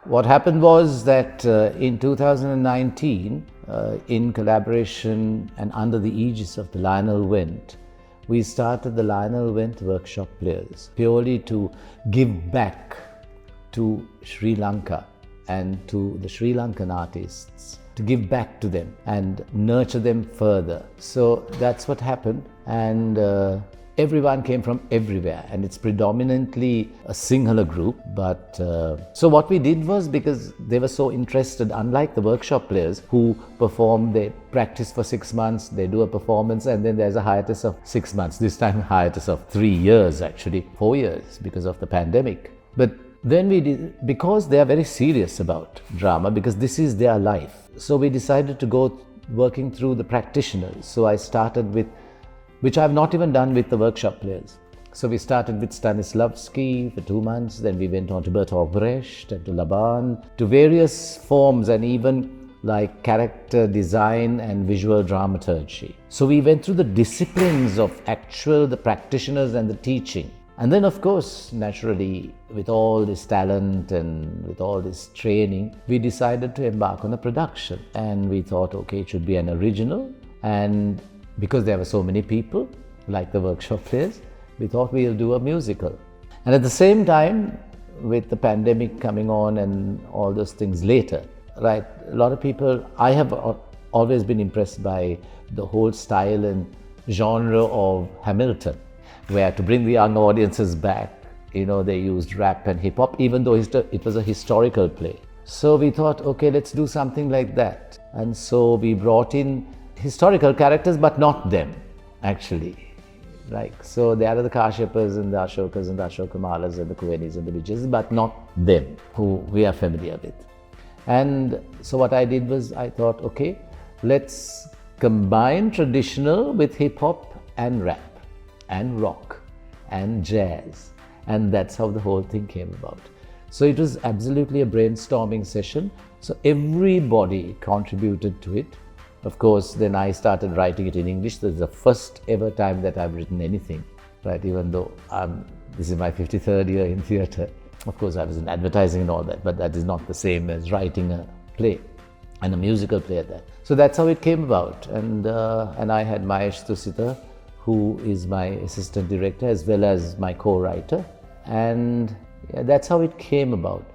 What happened was that in 2019, in collaboration and under the aegis of the Lionel Wendt, we started the Lionel Wendt Workshop Players purely to give back to Sri Lanka and to the Sri Lankan artists, to give back to them and nurture them further. So that's what happened, and everyone came from everywhere, and it's predominantly a Sinhala group. But so what we did was, because they were so interested, unlike the workshop players who perform, they practice for 6 months, they do a performance, and then there's a hiatus of 6 months. This time hiatus of 3 years, actually 4 years, because of the pandemic. But then we did, because they are very serious about drama, because this is their life. So we decided to go working through the practitioners. So I started with, which I've not even done with the workshop players. So we started with Stanislavski for 2 months, then we went on to Bertolt Brecht and to Laban, to various forms, and even like character design and visual dramaturgy. So we went through the disciplines of the practitioners and the teaching. And then, of course, naturally, with all this talent and with all this training, we decided to embark on a production. And we thought, okay, it should be an original. And because there were so many people, like the workshop players, we thought we'll do a musical. And at the same time, with the pandemic coming on and all those things later, right, a lot of people, I have always been impressed by the whole style and genre of Hamilton, where to bring the young audiences back, they used rap and hip hop, even though it was a historical play. So we thought, okay, let's do something like that. And so we brought in historical characters, but not them, actually. So there are the Kashyapas and the Ashokas and the Ashokamalas and the Kuvenis and the Vijayas, but not them, who we are familiar with. And so what I did was, I thought, okay, let's combine traditional with hip hop and rap and rock and jazz. And that's how the whole thing came about. So it was absolutely a brainstorming session. So everybody contributed to it. Of course, then I started writing it in English. This is the first ever time that I've written anything, right? Even though this is my 53rd year in theatre. Of course, I was in advertising and all that, but that is not the same as writing a play and a musical play at that. So that's how it came about. And I had Mahesh Tusita, who is my assistant director as well as my co-writer. And that's how it came about.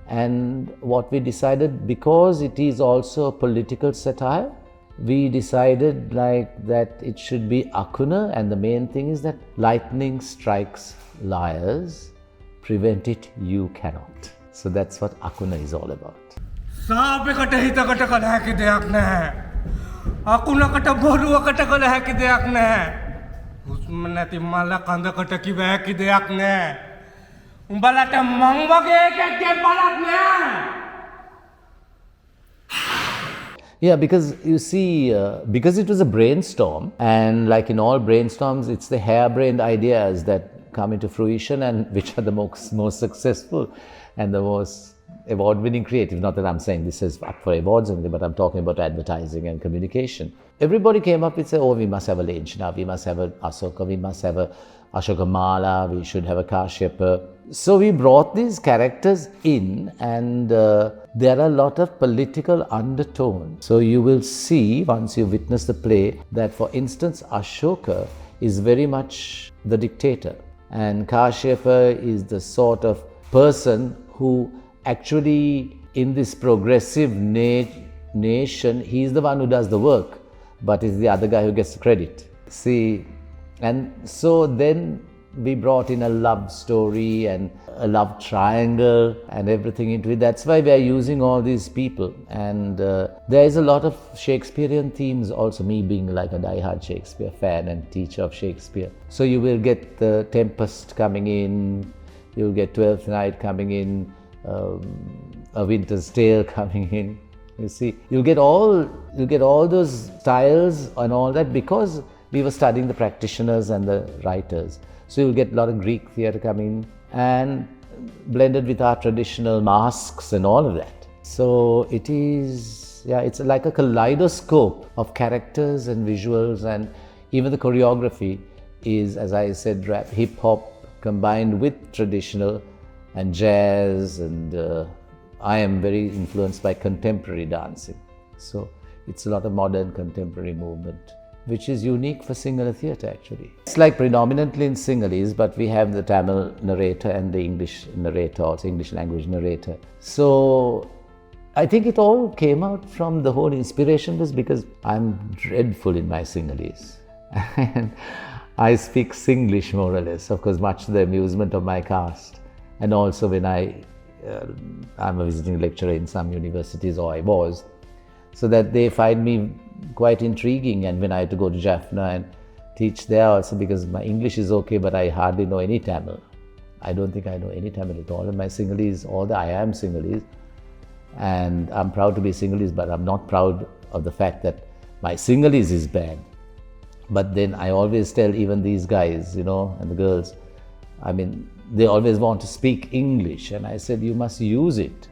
And what we decided, because it is also a political satire, we decided that it should be akuna, and the main thing is that lightning strikes liars, prevent it you cannot. So that's what akuna is all about. Yeah, because you see, because it was a brainstorm, and like in all brainstorms, it's the harebrained ideas that come into fruition and which are the most successful and the most award-winning creative. Not that I'm saying this is up for awards or anything, but I'm talking about advertising and communication. Everybody came up with, we must have a Lenchana, we must have a Asoka, we must have a Ashokamala, we should have a Kashyapa. So we brought these characters in, and there are a lot of political undertones. So you will see, once you witness the play, that for instance, Ashoka is very much the dictator, and Kashyapa is the sort of person who actually, in this progressive nation, he's the one who does the work, but it's the other guy who gets the credit. See, and so then we brought in a love story and a love triangle and everything into it. That's why we are using all these people. And there is a lot of Shakespearean themes also, me being like a diehard Shakespeare fan and teacher of Shakespeare. So you will get the Tempest coming in, you'll get Twelfth Night coming in, A Winter's Tale coming in. You see, you'll get all those styles and all that because we were studying the practitioners and the writers. So you'll get a lot of Greek theatre coming and blended with our traditional masks and all of that. So it is, yeah, it's like a kaleidoscope of characters and visuals, and even the choreography is, as I said, rap, hip hop combined with traditional and jazz, and I am very influenced by contemporary dancing. So it's a lot of modern contemporary movement, which is unique for Sinhala theatre actually. It's like predominantly in Sinhalese, but we have the Tamil narrator and the English narrator, also English language narrator. So I think it all came out from the whole inspiration was because I'm dreadful in my Sinhalese. And I speak Singlish more or less, of course, much to the amusement of my caste. And also when I'm a visiting lecturer in some universities, or I was, so that they find me quite intriguing. And when I had to go to Jaffna and teach there also, because my English is okay, but I hardly know any Tamil. I don't think I know any Tamil at all. And my Sinhalese, I am Sinhalese, and I'm proud to be Sinhalese, but I'm not proud of the fact that my Sinhalese is bad. But then I always tell even these guys, and the girls, I mean, they always want to speak English, and I said, you must use it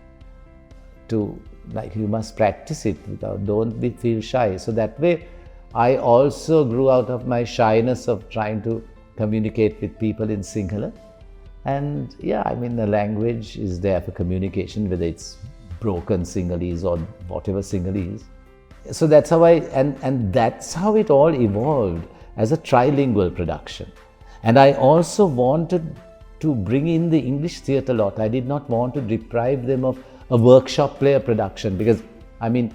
you must practice it don't feel shy. So that way, I also grew out of my shyness of trying to communicate with people in Sinhala. And yeah, I mean, the language is there for communication, whether it's broken Sinhalese or whatever Sinhalese. So that's how and that's how it all evolved as a trilingual production. And I also wanted to bring in the English theatre lot. I did not want to deprive them of a workshop player production, because, I mean,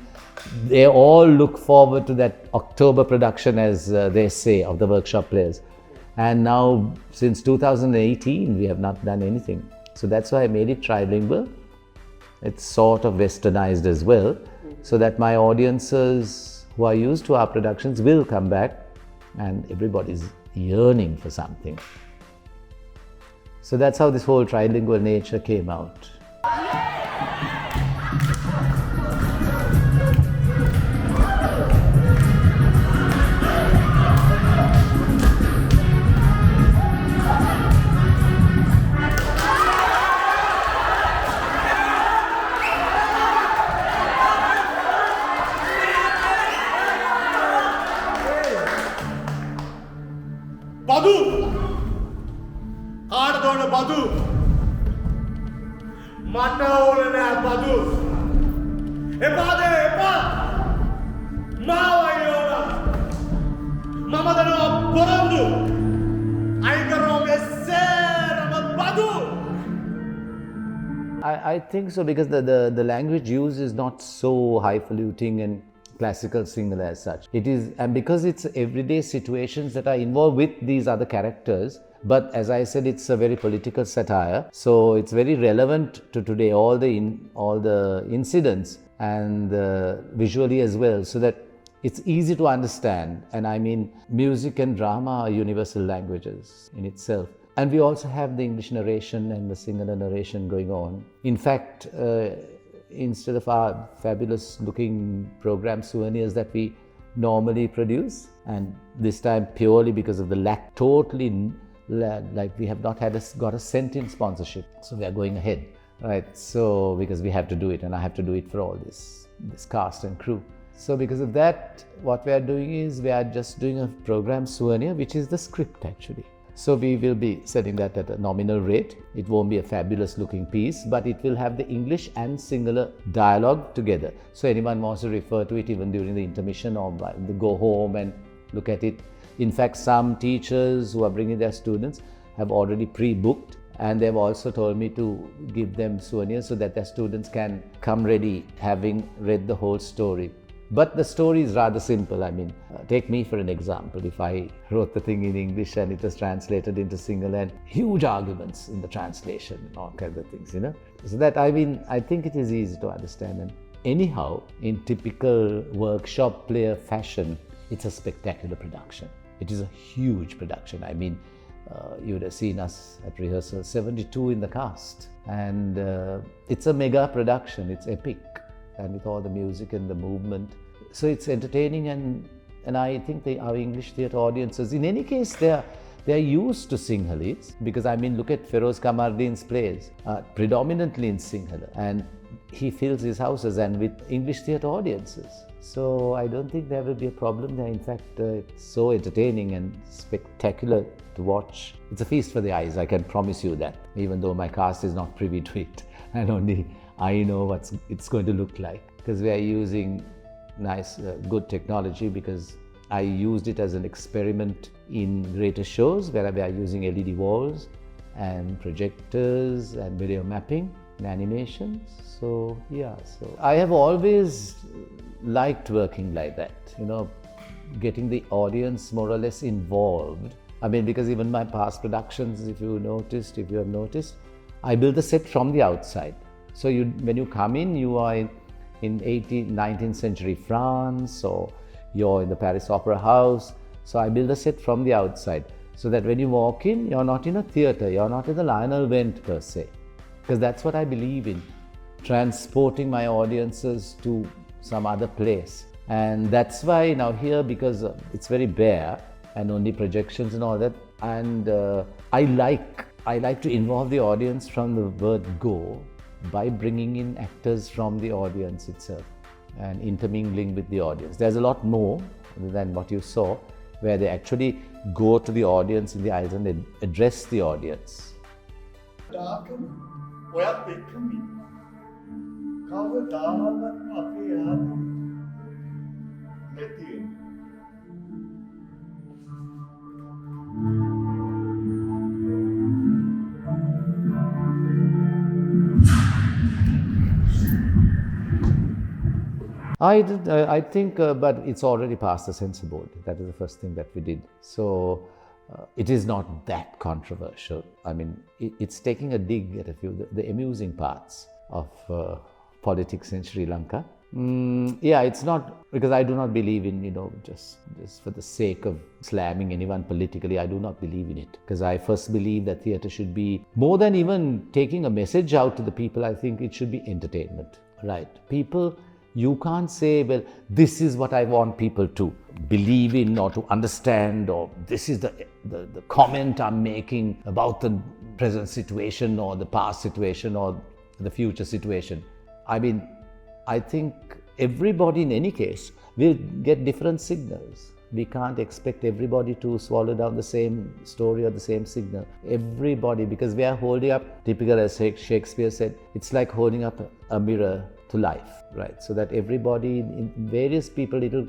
they all look forward to that October production, as they say, of the workshop players. And now, since 2018, we have not done anything. So that's why I made it trilingual. It's sort of westernized as well, so that my audiences who are used to our productions will come back, and everybody's yearning for something. So that's how this whole trilingual nature came out. Badu! Aardona Badu! Manaulana Badu! Epade Epa! Mawayona! Mamadana Borandu! Aikarome Serama Badu! I think so, because the language used is not so highfalutin and classical Sinhala as such. It is, and because it's everyday situations that are involved with these other characters, but as I said, it's a very political satire, so it's very relevant to today, all the incidents, and visually as well, so that it's easy to understand. And I mean, music and drama are universal languages in itself. And we also have the English narration and the Sinhala narration going on. In fact, instead of our fabulous looking program souvenirs that we normally produce, and this time purely because of the lack, totally like we have not got a cent in sponsorship, so we are going ahead, right? So because we have to do it, and I have to do it for all this cast and crew. So because of that, what we are doing is we are just doing a program souvenir, which is the script actually. So we will be setting that at a nominal rate. It won't be a fabulous looking piece, but it will have the English and Sinhala dialogue together. So anyone wants to refer to it even during the intermission, or go home and look at it. In fact, some teachers who are bringing their students have already pre-booked, and they've also told me to give them souvenirs so that their students can come ready having read the whole story. But the story is rather simple. I mean, take me for an example. If I wrote the thing in English and it was translated into Sinhala, and huge arguments in the translation and all kinds of things, So that, I mean, I think it is easy to understand. And anyhow, in typical workshop player fashion, it's a spectacular production. It is a huge production. I mean, You would have seen us at rehearsal, 72 in the cast. And it's a mega production, it's epic. And with all the music and the movement. So it's entertaining, and I think our English theatre audiences, in any case, they're used to Sinhalese, because I mean, look at Feroz Kamardeen's plays, predominantly in Sinhala, and he fills his houses and with English theatre audiences. So I don't think there will be a problem there. In fact, it's so entertaining and spectacular to watch. It's a feast for the eyes, I can promise you that, even though my cast is not privy to it, and only I know what it's going to look like, because we are using nice, good technology, because I used it as an experiment in greater shows where we are using LED walls and projectors and video mapping and animations. So yeah, so I have always liked working like that, you know, getting the audience more or less involved. I mean, because even my past productions, if you have noticed, I build the set from the outside. So when you come in, you are in 19th century France, or you're in the Paris Opera House. So I build a set from the outside, so that when you walk in, you're not in a theatre, you're not in the Lionel Wendt per se. Because that's what I believe in, transporting my audiences to some other place. And that's why now here, because it's very bare and only projections and all that, and I like to involve the audience from the word go, by bringing in actors from the audience itself and intermingling with the audience. There's a lot more than what you saw, where they actually go to the audience in the eyes and they address the audience. ඔයත් එක්කම කවදාවත් අපේ ආත්ම නැති වෙන්නේ. I think, but it's already past the censor board. That is the first thing that we did. So it is not that controversial. I mean, it's taking a dig at a few the amusing parts of politics in Sri Lanka. Yeah, it's not, because I do not believe in, just for the sake of slamming anyone politically. I do not believe in it, because I first believe that theatre should be more than even taking a message out to the people. I think it should be entertainment, right? People. You can't say, well, this is what I want people to believe in or to understand, or this is the comment I'm making about the present situation or the past situation or the future situation. I mean, I think everybody in any case will get different signals. We can't expect everybody to swallow down the same story or the same signal. Everybody, because we are holding up, typical as Shakespeare said, it's like holding up a mirror to life, right? So that everybody, in various people, it will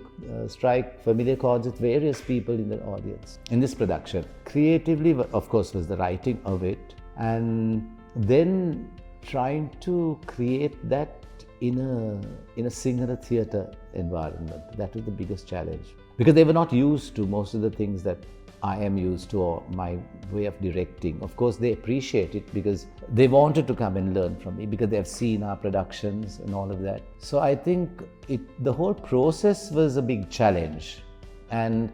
strike familiar chords with various people in the audience. In this production, creatively, of course, was the writing of it, and then trying to create that in a Sinhala theatre environment. That was the biggest challenge, because they were not used to most of the things that I am used to, or my way of directing. Of course, they appreciate it because they wanted to come and learn from me, because they have seen our productions and all of that. So I think the whole process was a big challenge, and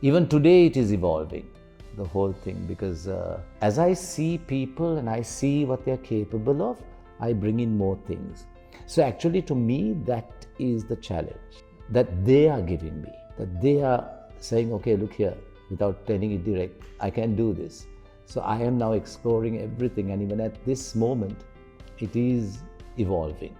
even today it is evolving, the whole thing, because as I see people and I see what they are capable of, I bring in more things. So actually, to me, that is the challenge that they are giving me, that they are saying, okay, look here, without telling it direct, I can do this. So I am now exploring everything, and even at this moment, it is evolving.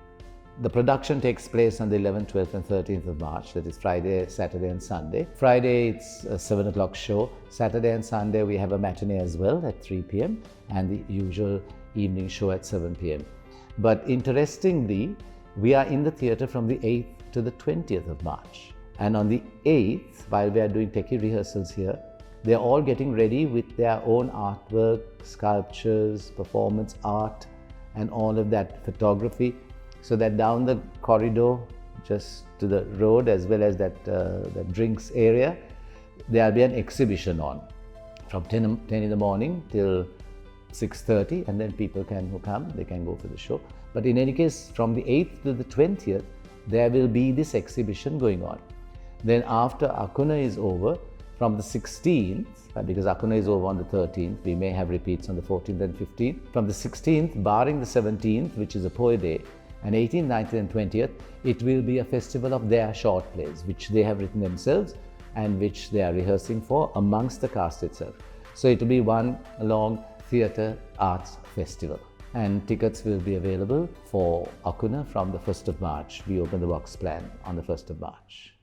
The production takes place on the 11th, 12th and 13th of March, that is Friday, Saturday and Sunday. Friday, it's a 7 o'clock show. Saturday and Sunday, we have a matinee as well at 3 p.m. and the usual evening show at 7 p.m. But interestingly, we are in the theatre from the 8th to the 20th of March. And on the 8th, while we are doing techie rehearsals here, they are all getting ready with their own artwork, sculptures, performance art, and all of that, photography, so that down the corridor, just to the road, as well as that drinks area, there will be an exhibition on from 10 in the morning till 6:30, and then people who come, they can go for the show. But in any case, from the 8th to the 20th, there will be this exhibition going on. Then after Akuna is over, From the 16th, because Akuna is over on the 13th, we may have repeats on the 14th and 15th. From the 16th, barring the 17th, which is a Poe Day, and 18th, 19th and 20th, it will be a festival of their short plays, which they have written themselves and which they are rehearsing for amongst the cast itself. So it will be one long theatre arts festival. And tickets will be available for Akuna from the 1st of March. We open the box plan on the 1st of March.